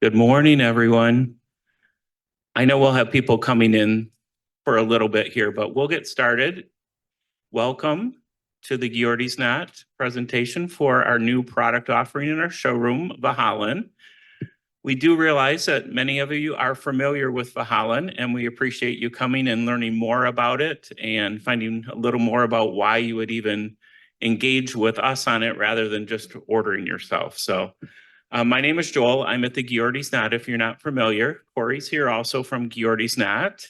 Good morning, everyone. I know we'll have people coming in for a little bit here, but we'll get started. Welcome to the Ghiordes Knot presentation for our new product offering in our showroom, Vahallan. We do realize that many of you are familiar with Vahallan, and we appreciate you coming and learning more about it and finding a little more about why you would even engage with us on it rather than just ordering yourself. My name is Joel. I'm at the Ghiordes Knot, if you're not familiar. Corey's here also from Ghiordes Knot.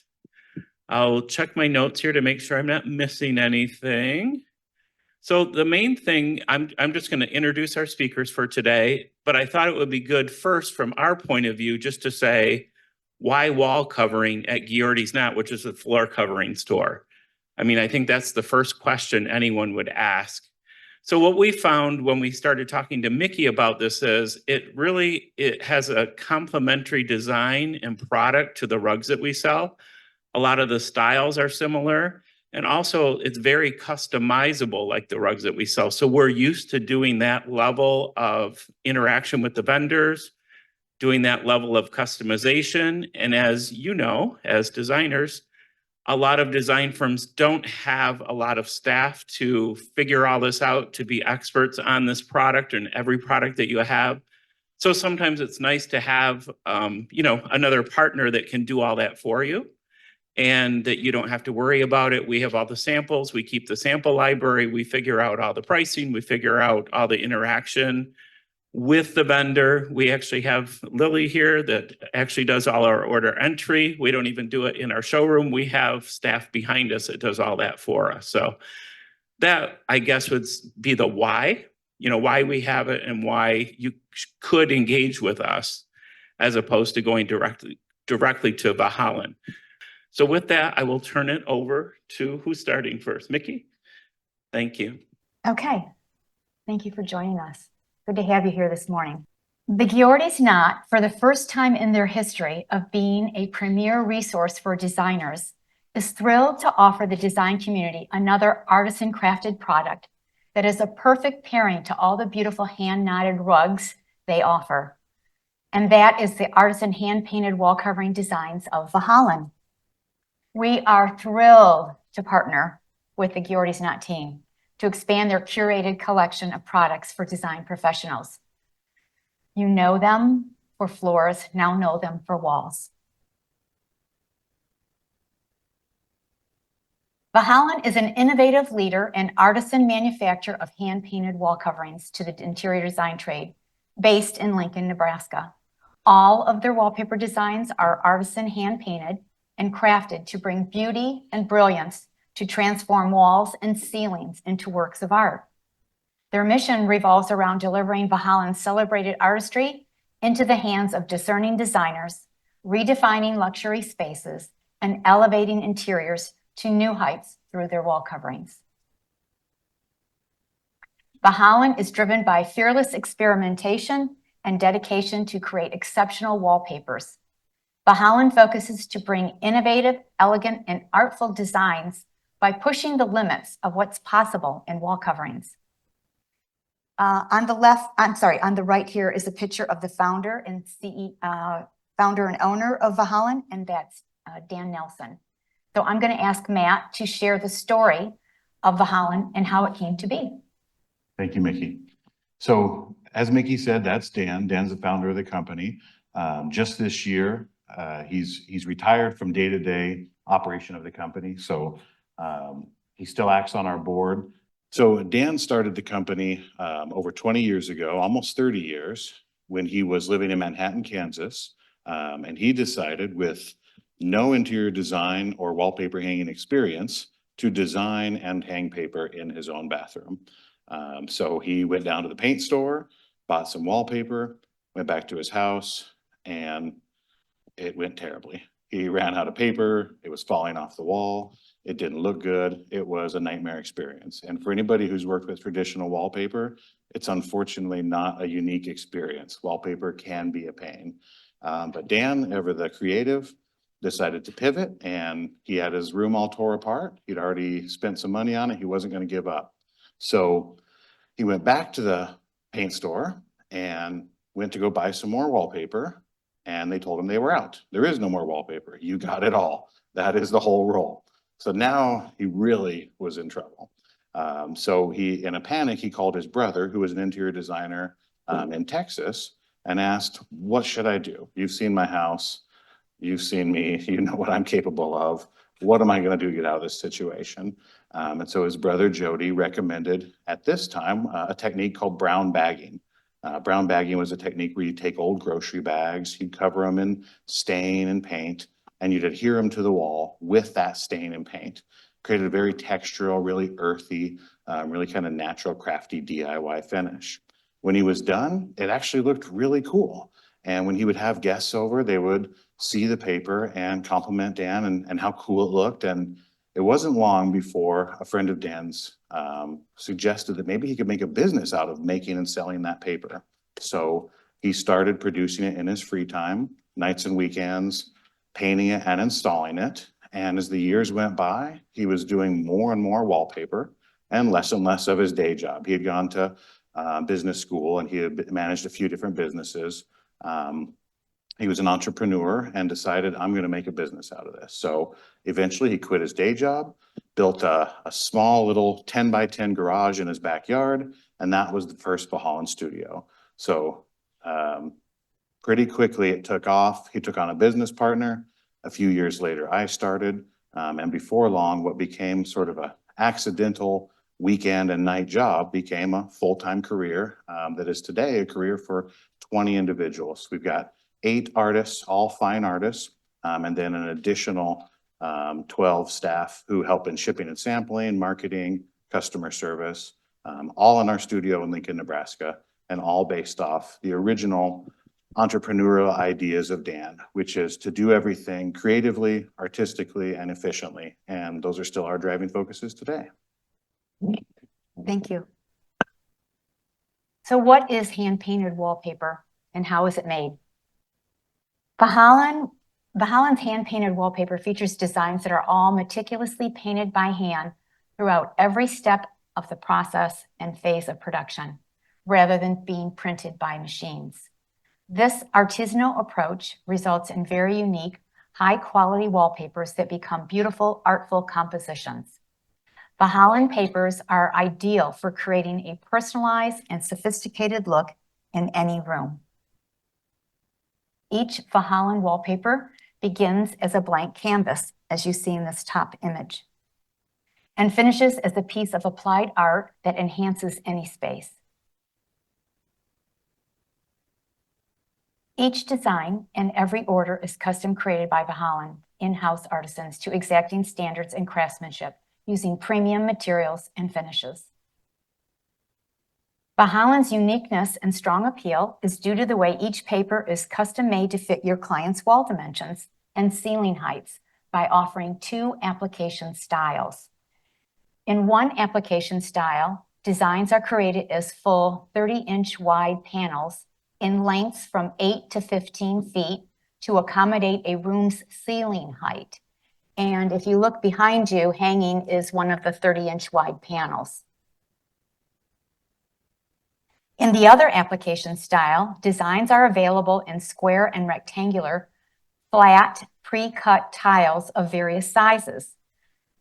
I'll check my notes here to make sure I'm not missing anything. So the main thing, I'm just going to introduce our speakers for today, but I thought it would be good first from our point of view just to say, why wall covering at Ghiordes Knot, which is a floor covering store? I mean, I think that's the first question anyone would ask. So what we found when we started talking to Mickey about this is it has a complementary design and product to the rugs that we sell. A lot of the styles are similar, and also it's very customizable like the rugs that we sell. So we're used to doing that level of interaction with the vendors, doing that level of customization. And as you know, as designers, a lot of design firms don't have a lot of staff to figure all this out, to be experts on this product and every product that you have. So sometimes it's nice to have, another partner that can do all that for you and that you don't have to worry about it. We have all the samples, we keep the sample library, we figure out all the pricing, we figure out all the interaction with the vendor. We actually have Lily here that actually does all our order entry. We don't even do it in our showroom. We have staff behind us that does all that for us. So that, I guess, would be the why, why we have it and why you could engage with us as opposed to going directly to Vahallan. So with that, I will turn it over to who's starting first. Mickey? Thank you. Okay. Thank you for joining us. Good to have you here this morning. The Ghiordes Knot, for the first time in their history of being a premier resource for designers, is thrilled to offer the design community another artisan crafted product that is a perfect pairing to all the beautiful hand-knotted rugs they offer. And that is the artisan hand-painted wall covering designs of Vahallan. We are thrilled to partner with the Ghiordes Knot team to expand their curated collection of products for design professionals. You know them for floors, now know them for walls. Vahallan is an innovative leader and artisan manufacturer of hand-painted wall coverings to the interior design trade, based in Lincoln, Nebraska. All of their wallpaper designs are artisan hand-painted and crafted to bring beauty and brilliance to transform walls and ceilings into works of art. Their mission revolves around delivering Vahallan's celebrated artistry into the hands of discerning designers, redefining luxury spaces, and elevating interiors to new heights through their wall coverings. Vahallan is driven by fearless experimentation and dedication to create exceptional wallpapers. Vahallan focuses to bring innovative, elegant, and artful designs by pushing the limits of what's possible in wall coverings. On the right here is a picture of the founder and owner of Vahallan, and that's Dan Nelson. So I'm going to ask Matt to share the story of Vahallan and how it came to be. Thank you, Mickey. So as Mickey said, that's Dan. Dan's the founder of the company. Just this year, he's retired from day-to-day operation of the company. So he still acts on our board. So Dan started the company over 20 years ago, almost 30 years, when he was living in Manhattan, Kansas. And he decided, with no interior design or wallpaper hanging experience, to design and hang paper in his own bathroom. So he went down to the paint store, bought some wallpaper, went back to his house, and it went terribly. He ran out of paper. It was falling off the wall. It didn't look good. It was a nightmare experience. And for anybody who's worked with traditional wallpaper, it's unfortunately not a unique experience. Wallpaper can be a pain. But Dan, ever the creative, decided to pivot, and he had his room all tore apart. He'd already spent some money on it. He wasn't going to give up. So he went back to the paint store and went to go buy some more wallpaper. and they told him they were out. There is no more wallpaper. You got it all. That is the whole roll. So now he really was in trouble. So he, in a panic, he called his brother, who was an interior designer in Texas, and asked, what should I do? You've seen my house. You've seen me. You know what I'm capable of. What am I going to do to get out of this situation? And so his brother Jody recommended at this time a technique called brown bagging. Brown bagging was a technique where you take old grocery bags, you'd cover them in stain and paint, and you'd adhere them to the wall with that stain and paint. Created a very textural, really earthy, really kind of natural, crafty DIY finish. When he was done, it actually looked really cool. And when he would have guests over, they would see the paper and compliment Dan and how cool it looked. And it wasn't long before a friend of Dan's suggested that maybe he could make a business out of making and selling that paper. So he started producing it in his free time, nights and weekends, painting it and installing it. And as the years went by, he was doing more and more wallpaper and less of his day job. He had gone to business school and he had managed a few different businesses. He was an entrepreneur and decided, I'm going to make a business out of this. So eventually he quit his day job, built a small little 10 by 10 garage in his backyard. And that was the first Vahallan studio. So pretty quickly it took off. He took on a business partner. A few years later, I started. And before long, what became sort of a accidental weekend and night job became a full-time career that is today a career for 20 individuals. We've got 8 artists, all fine artists, and then an additional 12 staff who help in shipping and sampling, marketing, customer service, all in our studio in Lincoln, Nebraska, and all based off the original entrepreneurial ideas of Dan, which is to do everything creatively, artistically, and efficiently. And those are still our driving focuses today. Thank you. So what is hand-painted wallpaper and how is it made? Vahallan's hand-painted wallpaper features designs that are all meticulously painted by hand throughout every step of the process and phase of production, rather than being printed by machines. This artisanal approach results in very unique, high-quality wallpapers that become beautiful, artful compositions. Vahallan papers are ideal for creating a personalized and sophisticated look in any room. Each Vahallan wallpaper begins as a blank canvas, as you see in this top image, and finishes as a piece of applied art that enhances any space. Each design and every order is custom created by Vahallan in-house artisans to exacting standards in craftsmanship, using premium materials and finishes. Vahallan's uniqueness and strong appeal is due to the way each paper is custom made to fit your client's wall dimensions and ceiling heights by offering 2 application styles. In one application style, designs are created as full 30-inch wide panels in lengths from 8 to 15 feet to accommodate a room's ceiling height. And if you look behind you, hanging is one of the 30-inch wide panels. In the other application style, designs are available in square and rectangular, flat, pre-cut tiles of various sizes.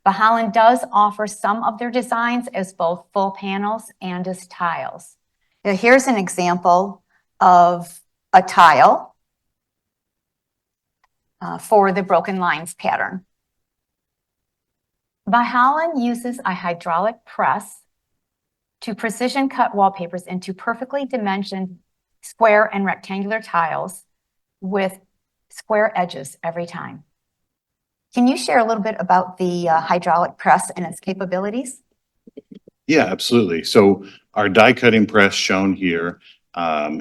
Vahallan does offer some of their designs as both full panels and as tiles. Now, here's an example of a tile for the broken lines pattern. Vahallan uses a hydraulic press to precision cut wallpapers into perfectly dimensioned square and rectangular tiles with square edges every time. Can you share a little bit about the hydraulic press and its capabilities? Yeah, absolutely. So our die cutting press shown here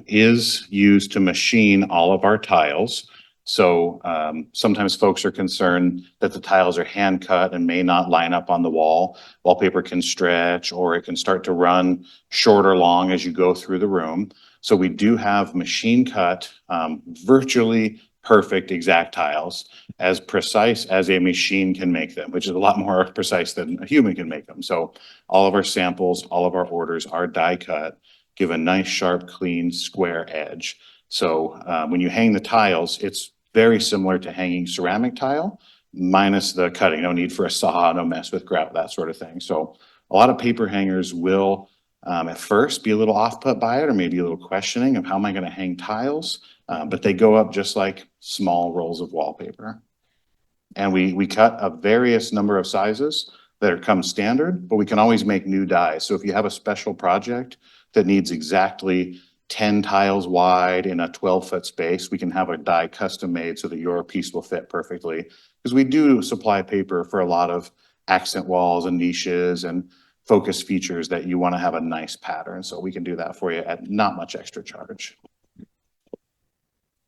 is used to machine all of our tiles. So sometimes folks are concerned that the tiles are hand cut and may not line up on the wall. Wallpaper can stretch or it can start to run short or long as you go through the room. So we do have machine cut, virtually perfect exact tiles, as precise as a machine can make them, which is a lot more precise than a human can make them. So all of our samples, all of our orders are die cut, give a nice, sharp, clean, square edge. So when you hang the tiles, it's very similar to hanging ceramic tile, minus the cutting. No need for a saw, no mess with grout, that sort of thing. So a lot of paper hangers will at first be a little off put by it, or maybe a little questioning of how am I going to hang tiles? But they go up just like small rolls of wallpaper. And we cut a various number of sizes that come standard, but we can always make new dies. So if you have a special project that needs exactly 10 tiles wide in a 12-foot space, we can have a die custom made so that your piece will fit perfectly. Because we do supply paper for a lot of accent walls and niches and focus features that you want to have a nice pattern. So we can do that for you at not much extra charge.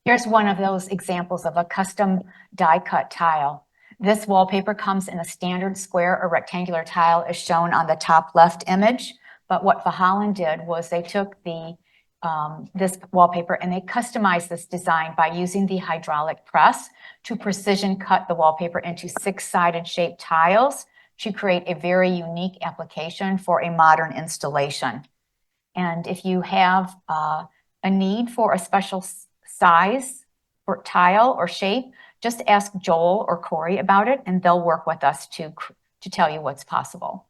Here's one of those examples of a custom die cut tile. This wallpaper comes in a standard square or rectangular tile as shown on the top left image. But what Vahallan did was they took this wallpaper and they customized this design by using the hydraulic press to precision cut the wallpaper into 6-sided shaped tiles to create a very unique application for a modern installation. And if you have a need for a special size for tile or shape, just ask Joel or Corey about it and they'll work with us to tell you what's possible.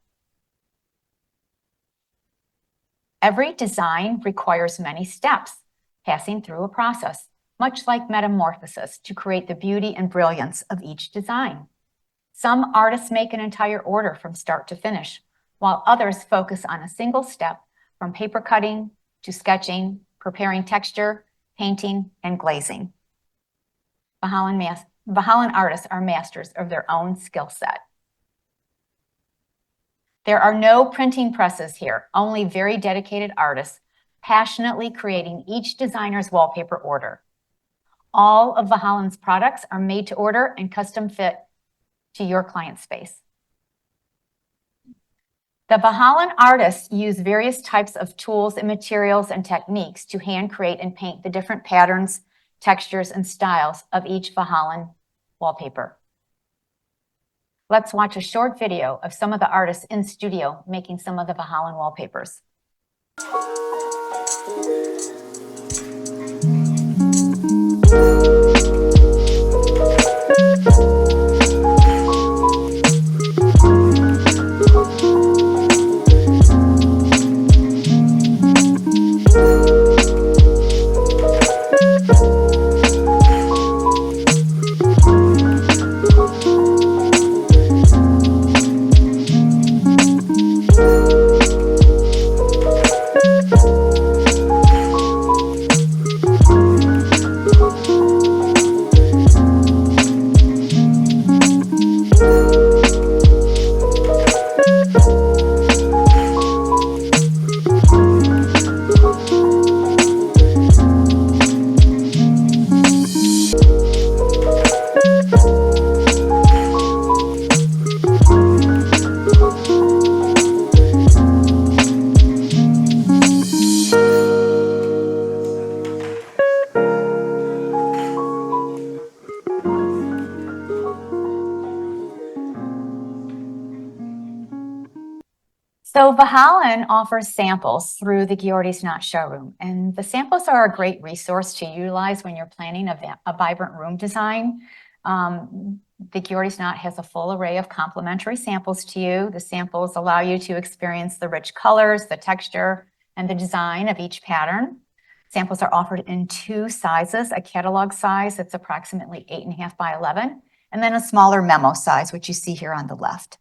Every design requires many steps, passing through a process, much like metamorphosis, to create the beauty and brilliance of each design. Some artists make an entire order from start to finish, while others focus on a single step from paper cutting to sketching, preparing texture, painting, and glazing. Vahallan artists are masters of their own skill set. There are no printing presses here, only very dedicated artists passionately creating each designer's wallpaper order. All of Vahallan's products are made to order and custom fit to your client space. The Vahallan artists use various types of tools and materials and techniques to hand create and paint the different patterns, textures, and styles of each Vahallan wallpaper. Let's watch a short video of some of the artists in studio making some of the Vahallan wallpapers. So Vahallan offers samples through the Ghiordes Knot showroom, and the samples are a great resource to utilize when you're planning a vibrant room design. The Ghiordes Knot has a full array of complimentary samples to you. The samples allow you to experience the rich colors, the texture, and the design of each pattern. Samples are offered in 2 sizes, a catalog size that's approximately 8.5 by 11, and then a smaller memo size, which you see here on the left.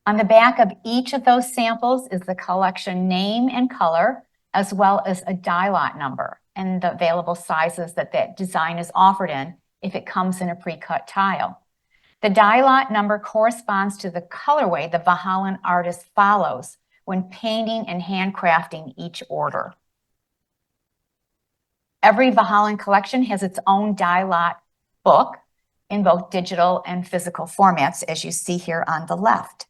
On the back of each of those samples is the collection name and color, as well as a die lot number and the available sizes that that design is offered in if it comes in a pre-cut tile. The die lot number corresponds to the colorway the Vahallan artist follows when painting and handcrafting each order. Every Vahallan collection has its own die lot book in both digital and physical formats, as you see here on the left.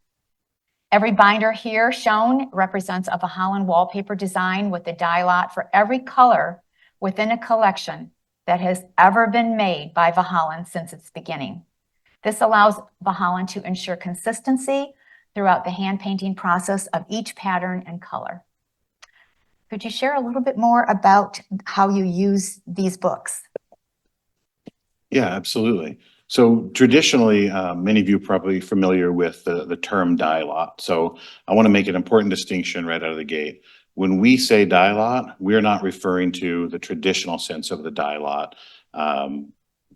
Every binder here shown represents a Vahallan wallpaper design with the die lot for every color within a collection that has ever been made by Vahallan since its beginning. This allows Vahallan to ensure consistency throughout the hand painting process of each pattern and color. Could you share a little bit more about how you use these books? Yeah, absolutely. So traditionally, many of you are probably familiar with the term die lot. So I want to make an important distinction right out of the gate. When we say die lot, we're not referring to the traditional sense of the die lot.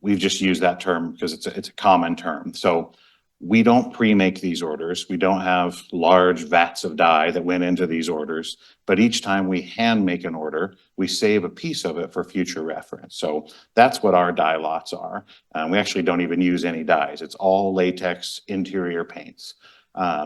We've just used that term because it's a common term. So we don't pre-make these orders. We don't have large vats of die that went into these orders. But each time we hand make an order, we save a piece of it for future reference. So that's what our die lots are. We actually don't even use any dies. It's all latex interior paints.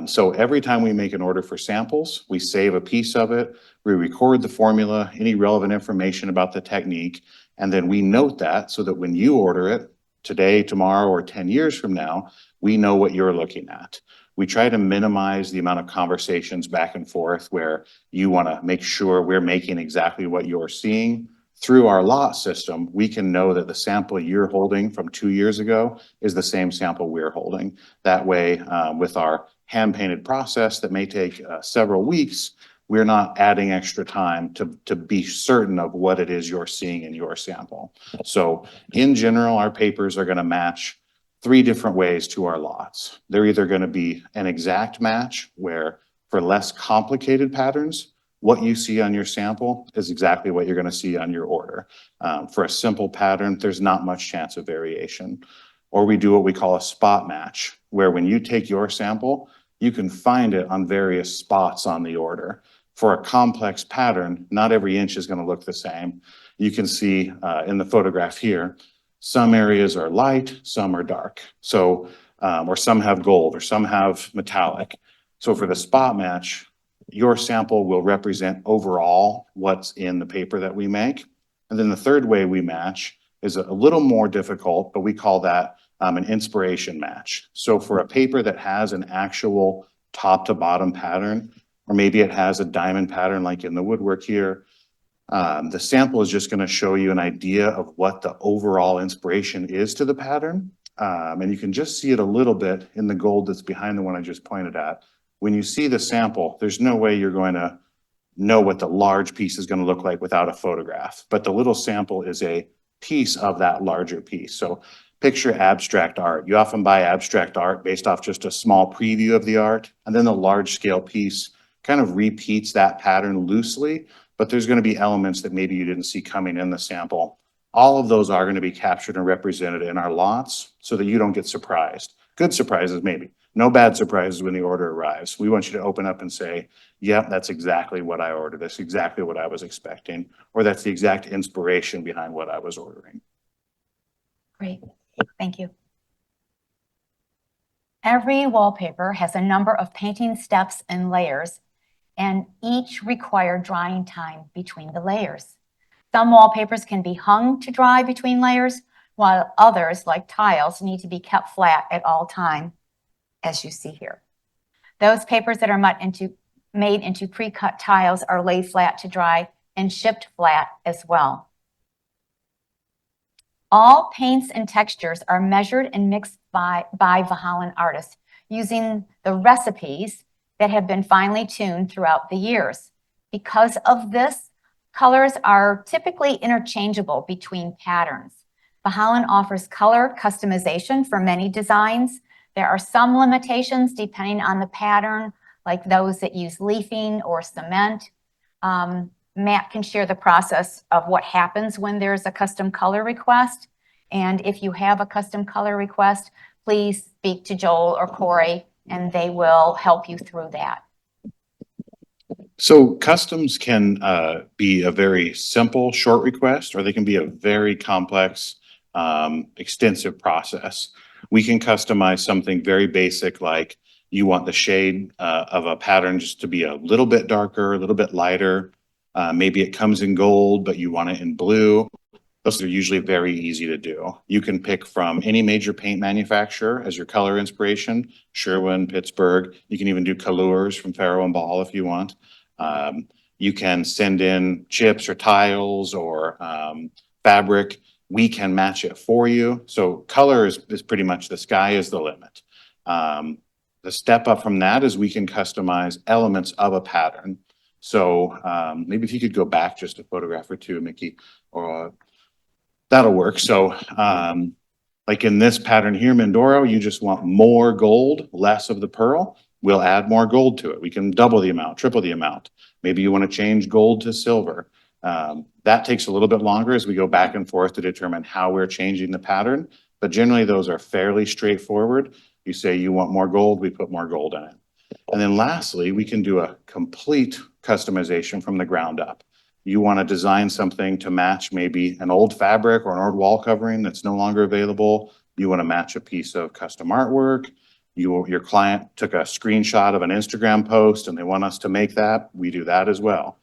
So every time we make an order for samples, we save a piece of it. We record the formula, any relevant information about the technique, and then we note that so that when you order it today, tomorrow, or 10 years from now, we know what you're looking at. We try to minimize the amount of conversations back and forth where you want to make sure we're making exactly what you're seeing. Through our lot system, we can know that the sample you're holding from 2 years ago is the same sample we're holding. That way, with our hand-painted process that may take several weeks, we're not adding extra time to be certain of what it is you're seeing in your sample. So in general, our papers are going to match 3 different ways to our lots. They're either going to be an exact match where for less complicated patterns, what you see on your sample is exactly what you're going to see on your order. For a simple pattern, there's not much chance of variation. Or we do what we call a spot match, where when you take your sample, you can find it on various spots on the order. For a complex pattern, not every inch is going to look the same. You can see in the photograph here, some areas are light, some are dark. So, or some have gold, or some have metallic. So for the spot match, your sample will represent overall what's in the paper that we make. And then the third way we match is a little more difficult, but we call that an inspiration match. So for a paper that has an actual top to bottom pattern, or maybe it has a diamond pattern like in the woodwork here, the sample is just going to show you an idea of what the overall inspiration is to the pattern. And you can just see it a little bit in the gold that's behind the one I just pointed at. When you see the sample, there's no way you're going to know what the large piece is going to look like without a photograph. But the little sample is a piece of that larger piece. So picture abstract art. You often buy abstract art based off just a small preview of the art, and then the large scale piece kind of repeats that pattern loosely, but there's going to be elements that maybe you didn't see coming in the sample. All of those are going to be captured and represented in our lots so that you don't get surprised. Good surprises, maybe. No bad surprises when the order arrives. We want you to open up and say, yep, that's exactly what I ordered. That's exactly what I was expecting. Or that's the exact inspiration behind what I was ordering. Great, thank you. Every wallpaper has a number of painting steps and layers, and each require drying time between the layers. Some wallpapers can be hung to dry between layers, while others, like tiles, need to be kept flat at all time, as you see here. Those papers that are made into pre-cut tiles are laid flat to dry and shipped flat as well. All paints and textures are measured and mixed by Vahallan artists using the recipes that have been finely tuned throughout the years. Because of this, colors are typically interchangeable between patterns. Vahallan offers color customization for many designs. There are some limitations depending on the pattern, like those that use leafing or cement. Matt can share the process of what happens when there's a custom color request. And if you have a custom color request, please speak to Joel or Corey, and they will help you through that. So customs can be a very simple, short request, or they can be a very complex, extensive process. We can customize something very basic, like you want the shade of a pattern just to be a little bit darker, a little bit lighter. Maybe it comes in gold, but you want it in blue. Those are usually very easy to do. You can pick from any major paint manufacturer as your color inspiration, Sherwin, Pittsburgh. You can even do colors from Faro and Ball if you want. You can send in chips or tiles or fabric. We can match it for you. So color is pretty much the sky is the limit. The step up from that is we can customize elements of a pattern. So maybe if you could go back just a photograph or two, Mickey, or that'll work. So like in this pattern here, Mindoro, you just want more gold, less of the pearl. We'll add more gold to it. We can double the amount, triple the amount. Maybe you want to change gold to silver. That takes a little bit longer as we go back and forth to determine how we're changing the pattern. But generally those are fairly straightforward. You say you want more gold, we put more gold in it. And then lastly, we can do a complete customization from the ground up. You want to design something to match maybe an old fabric or an old wall covering that's no longer available. You want to match a piece of custom artwork. Your client took a screenshot of an Instagram post and they want us to make that. We do that as well.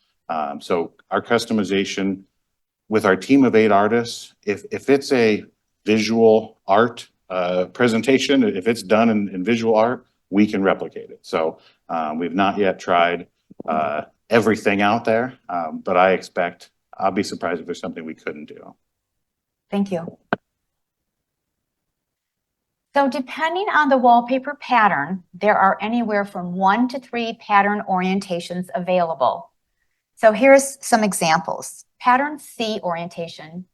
So our customization with our team of 8 artists, if it's a visual art presentation, if it's done in visual art, we can replicate it. So we've not yet tried everything out there, but I'll be surprised if there's something we couldn't do. Thank you. So depending on the wallpaper pattern, there are anywhere from 1 to 3 pattern orientations available. So here's some examples. Pattern C orientation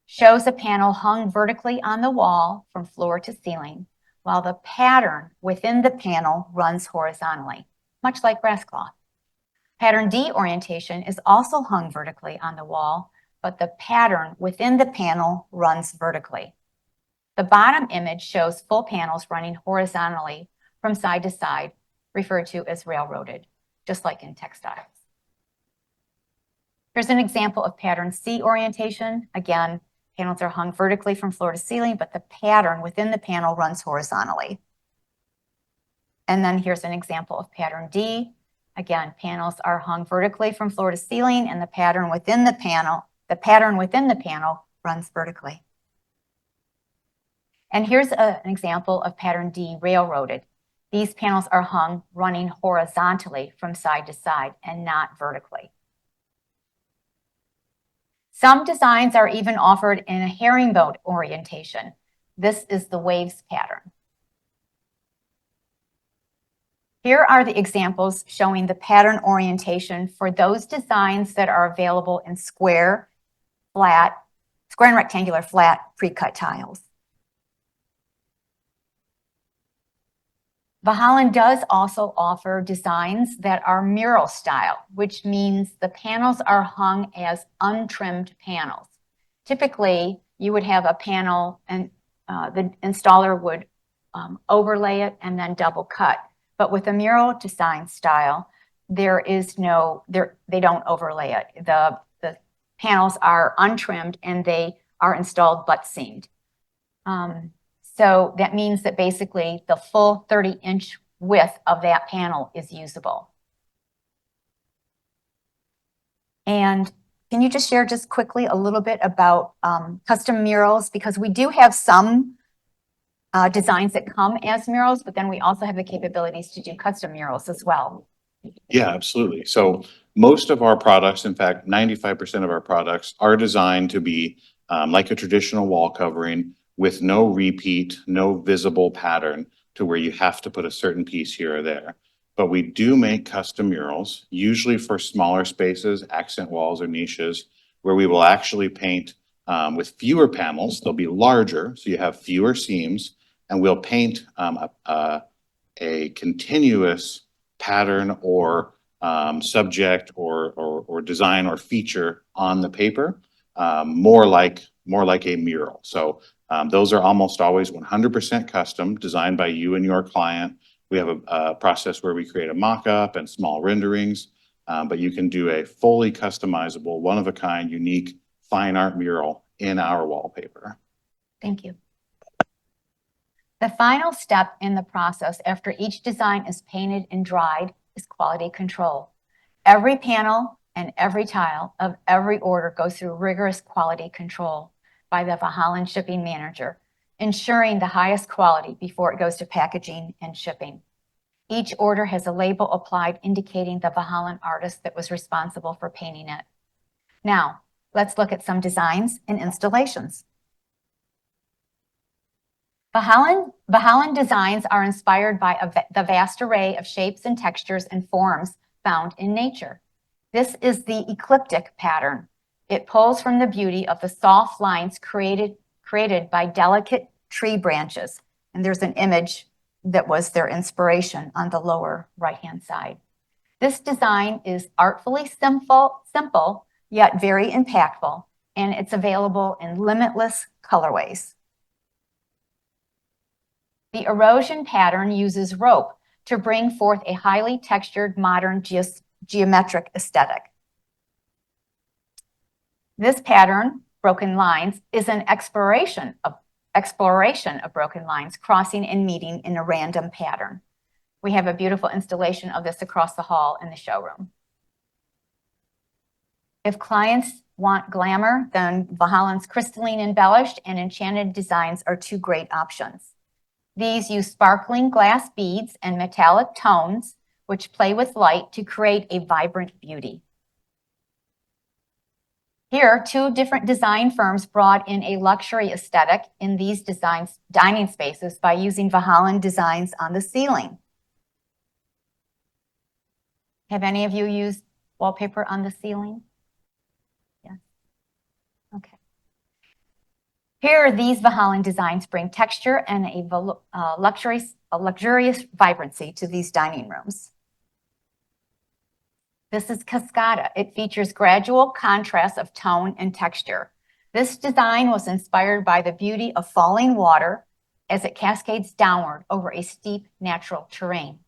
shows a panel hung vertically on the wall from floor to ceiling, while the pattern within the panel runs horizontally, much like grass cloth. Pattern D orientation is also hung vertically on the wall, but the pattern within the panel runs vertically. The bottom image shows full panels running horizontally from side to side, referred to as railroaded, just like in textiles. Here's an example of pattern C orientation. Again, panels are hung vertically from floor to ceiling, but the pattern within the panel runs horizontally. And then here's an example of pattern D. Again, panels are hung vertically from floor to ceiling, and the pattern within the panel runs vertically. And here's an example of pattern D railroaded. These panels are hung running horizontally from side to side and not vertically. Some designs are even offered in a herringbone orientation. This is the waves pattern. Here are the examples showing the pattern orientation for those designs that are available in square and rectangular flat pre-cut tiles. Vahallan does also offer designs that are mural style, which means the panels are hung as untrimmed panels. Typically, you would have a panel and the installer would overlay it and then double cut. But with a mural design style, they don't overlay it. The panels are untrimmed and they are installed butt seamed. So that means that basically the full 30-inch width of that panel is usable. And can you just share just quickly a little bit about custom murals? Because we do have some designs that come as murals, but then we also have the capabilities to do custom murals as well. Yeah, absolutely. So most of our products, in fact, 95% of our products are designed to be like a traditional wall covering with no repeat, no visible pattern to where you have to put a certain piece here or there. But we do make custom murals, usually for smaller spaces, accent walls or niches, where we will actually paint with fewer panels. They'll be larger, so you have fewer seams, and we'll paint a continuous pattern or subject or design or feature on the paper, more like a mural. So those are almost always 100% custom, designed by you and your client. We have a process where we create a mock-up and small renderings, but you can do a fully customizable, one-of-a-kind, unique fine art mural in our wallpaper. Thank you. The final step in the process after each design is painted and dried is quality control. Every panel and every tile of every order goes through rigorous quality control by the Vahallan shipping manager, ensuring the highest quality before it goes to packaging and shipping. Each order has a label applied indicating the Vahallan artist that was responsible for painting it. Now, let's look at some designs and installations. Vahallan designs are inspired by the vast array of shapes and textures and forms found in nature. This is the ecliptic pattern. It pulls from the beauty of the soft lines created by delicate tree branches. And there's an image that was their inspiration on the lower right-hand side. This design is artfully simple, yet very impactful, and it's available in limitless colorways. The erosion pattern uses rope to bring forth a highly textured modern geometric aesthetic. This pattern, broken lines, is an exploration of broken lines crossing and meeting in a random pattern. We have a beautiful installation of this across the hall in the showroom. If clients want glamour, then Vahallan's crystalline embellished and enchanted designs are two great options. These use sparkling glass beads and metallic tones, which play with light to create a vibrant beauty. Here, two different design firms brought in a luxury aesthetic in these dining spaces by using Vahallan designs on the ceiling. Have any of you used wallpaper on the ceiling? Yes. Okay. Here, these Vahallan designs bring texture and a luxurious vibrancy to these dining rooms. This is Cascada. It features gradual contrast of tone and texture. This design was inspired by the beauty of falling water as it cascades downward over a steep natural terrain.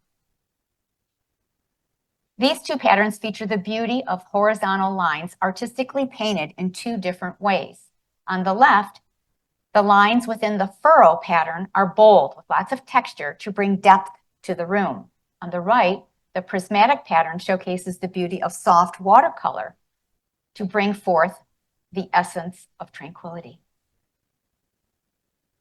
These two patterns feature the beauty of horizontal lines artistically painted in two different ways. On the left, the lines within the furrow pattern are bold with lots of texture to bring depth to the room. On the right, the prismatic pattern showcases the beauty of soft watercolor to bring forth the essence of tranquility.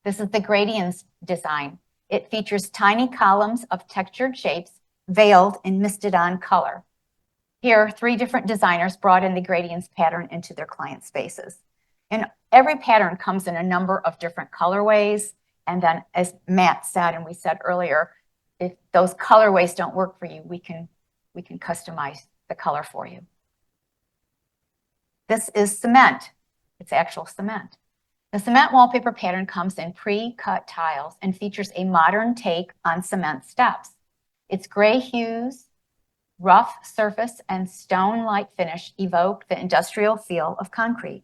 This is the gradients design. It features tiny columns of textured shapes veiled in misted-on color. Here, three different designers brought in the gradients pattern into their client spaces. And every pattern comes in a number of different colorways. And then, as Matt said, and we said earlier, if those colorways don't work for you, we can customize the color for you. This is cement. It's actual cement. The cement wallpaper pattern comes in pre-cut tiles and features a modern take on cement steps. Its gray hues, rough surface, and stone-like finish evoke the industrial feel of concrete.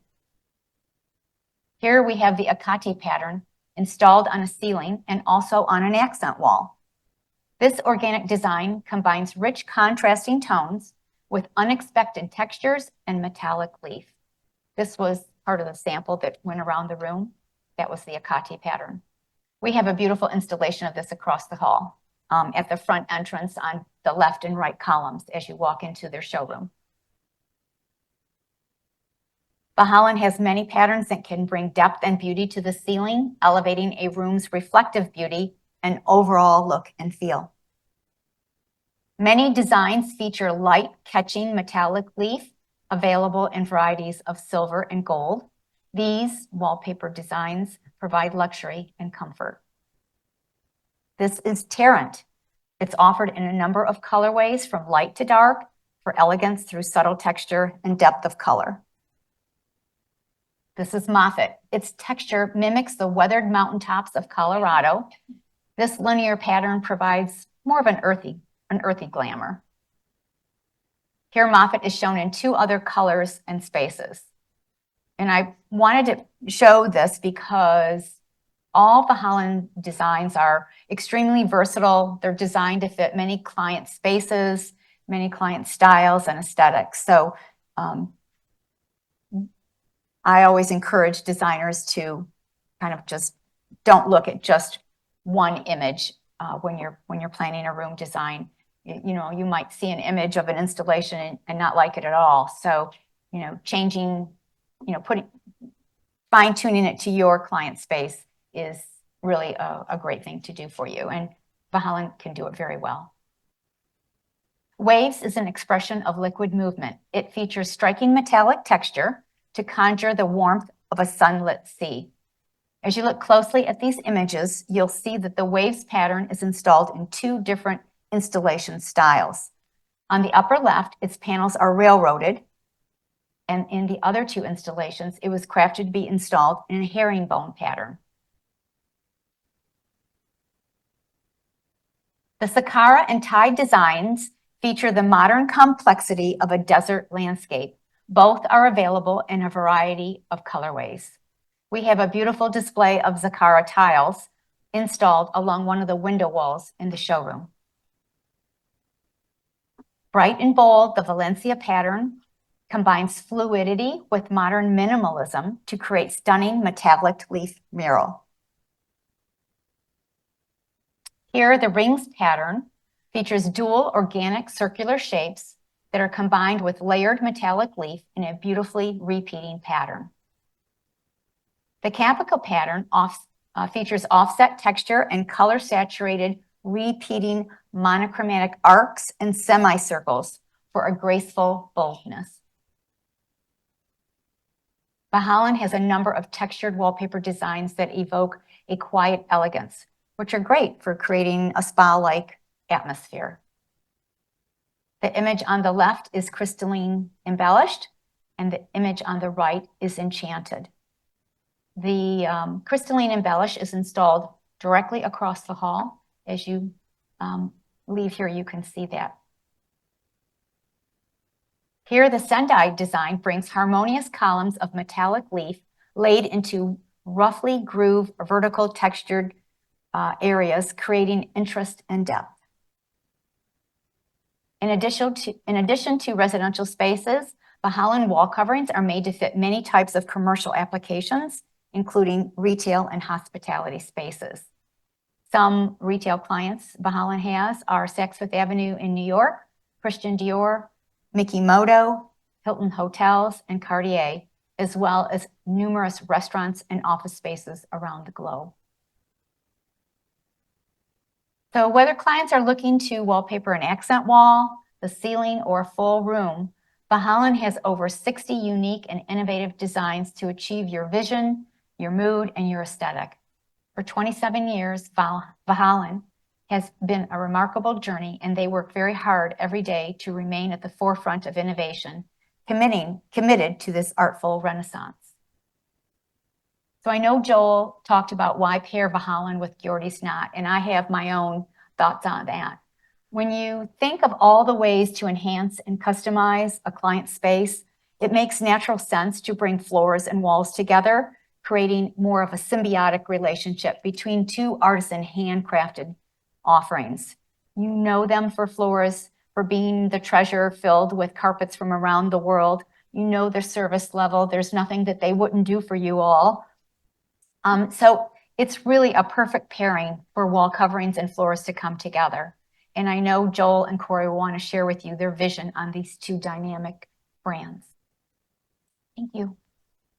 Here we have the Akati pattern installed on a ceiling and also on an accent wall. This organic design combines rich contrasting tones with unexpected textures and metallic leaf. This was part of the sample that went around the room. That was the Akati pattern. We have a beautiful installation of this across the hall at the front entrance on the left and right columns as you walk into their showroom. Vahallan has many patterns that can bring depth and beauty to the ceiling, elevating a room's reflective beauty and overall look and feel. Many designs feature light-catching metallic leaf, available in varieties of silver and gold. These wallpaper designs provide luxury and comfort. This is Tarrant. It's offered in a number of colorways from light to dark for elegance through subtle texture and depth of color. This is Moffat. Its texture mimics the weathered mountaintops of Colorado. This linear pattern provides more of an earthy glamour. Here, Moffat is shown in two other colors and spaces. And I wanted to show this because all Vahallan designs are extremely versatile. They're designed to fit many client spaces, many client styles and aesthetics. So I always encourage designers to kind of just don't look at just one image when you're planning a room design. You know, you might see an image of an installation and not like it at all. So, you know, changing, you know, fine-tuning it to your client space is really a great thing to do for you. And Vahallan can do it very well. Waves is an expression of liquid movement. It features striking metallic texture to conjure the warmth of a sunlit sea. As you look closely at these images, you'll see that the waves pattern is installed in two different installation styles. On the upper left, its panels are railroaded, and in the other two installations, it was crafted to be installed in a herringbone pattern. The Sakara and Tide designs feature the modern complexity of a desert landscape. Both are available in a variety of colorways. We have a beautiful display of Sakara tiles installed along one of the window walls in the showroom. Bright and bold, the Valencia pattern combines fluidity with modern minimalism to create stunning metallic leaf mural. Here, the rings pattern features dual organic circular shapes that are combined with layered metallic leaf in a beautifully repeating pattern. The Capica pattern features offset texture and color-saturated repeating monochromatic arcs and semicircles for a graceful boldness. Vahallan has a number of textured wallpaper designs that evoke a quiet elegance, which are great for creating a spa-like atmosphere. The image on the left is crystalline embellished, and the image on the right is enchanted. The crystalline embellish is installed directly across the hall. As you leave here, you can see that. Here, the Sendai design brings harmonious columns of metallic leaf laid into roughly grooved vertical textured areas, creating interest and depth. In addition to residential spaces, Vahallan wall coverings are made to fit many types of commercial applications, including retail and hospitality spaces. Some retail clients Vahallan has are Saks Fifth Avenue in New York, Christian Dior, Mikimoto, Hilton Hotels, and Cartier, as well as numerous restaurants and office spaces around the globe. So whether clients are looking to wallpaper an accent wall, the ceiling, or a full room, Vahallan has over 60 unique and innovative designs to achieve your vision, your mood, and your aesthetic. For 27 years, Vahallan has been a remarkable journey, and they work very hard every day to remain at the forefront of innovation, committed to this artful renaissance. So I know Joel talked about why pair Vahallan with Ghiordes Knot, and I have my own thoughts on that. When you think of all the ways to enhance and customize a client's space, it makes natural sense to bring floors and walls together, creating more of a symbiotic relationship between two artisan handcrafted offerings. You know them for floors, for being the treasure filled with carpets from around the world. You know their service level. There's nothing that they wouldn't do for you all. So it's really a perfect pairing for wall coverings and floors to come together. And I know Joel and Corey will want to share with you their vision on these two dynamic brands. Thank you.